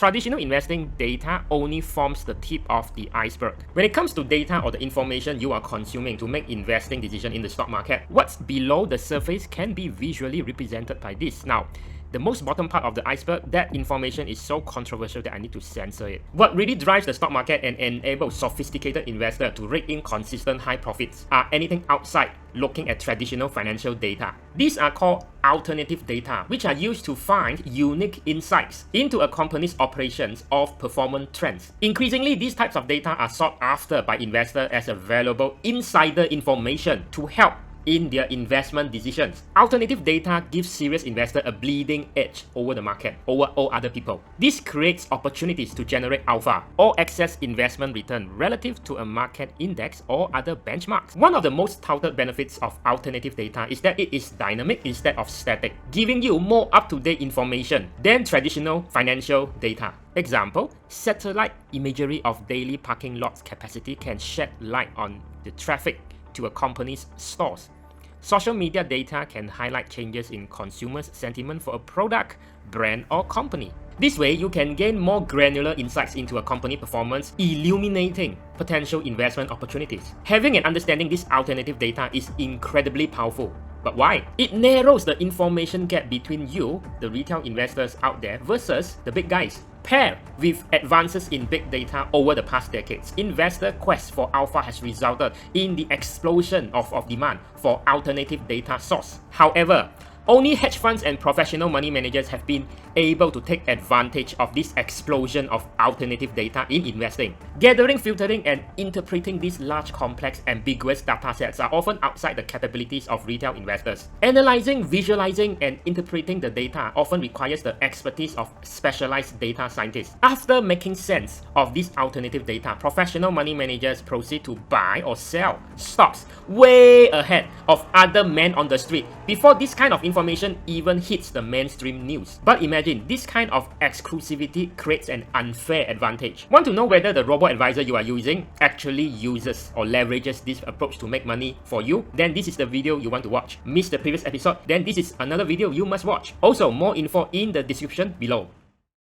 Traditional investing data only forms the tip of the iceberg. When it comes to data or the information you are consuming to make investing decisions in the stock market, what's below the surface can be visually represented by this. Now, the most bottom part of the iceberg, that information is so controversial that I need to censor it. What really drives the stock market and enables sophisticated investors to rake in consistent high profits are anything outside looking at traditional financial data. These are called alternative data, which are used to find unique insights into a company's operations or performance trends. Increasingly, these types of data are sought after by investors as a valuable insider information to help in their investment decisions. Alternative data gives serious investors a bleeding edge over the market, over all other people. This creates opportunities to generate alpha or excess investment return relative to a market index or other benchmarks. One of the most touted benefits of alternative data is that it is dynamic instead of static, giving you more up-to-date information than traditional financial data. Example, satellite imagery of daily parking lots capacity can shed light on the traffic to a company's stores. Social media data can highlight changes in consumers' sentiment for a product, brand, or company. This way, you can gain more granular insights into a company performance, illuminating potential investment opportunities. Having and understanding this alternative data is incredibly powerful. But why? It narrows the information gap between you, the retail investors out there, versus the big guys. Paired with advances in big data over the past decades, investor quest for alpha has resulted in the explosion of demand for alternative data source. However, only hedge funds and professional money managers have been able to take advantage of this explosion of alternative data in investing. Gathering, filtering, and interpreting these large, complex, ambiguous data sets are often outside the capabilities of retail investors. Analyzing, visualizing, and interpreting the data often requires the expertise of specialized data scientists. After making sense of this alternative data, professional money managers proceed to buy or sell stocks way ahead of other men on the street before this kind of information even hits the mainstream news. But imagine, this kind of exclusivity creates an unfair advantage. Want to know whether the robo-advisor you are using actually uses or leverages this approach to make money for you? Then this is the video you want to watch. Miss the previous episode? Then this is another video you must watch. Also, more info in the description below.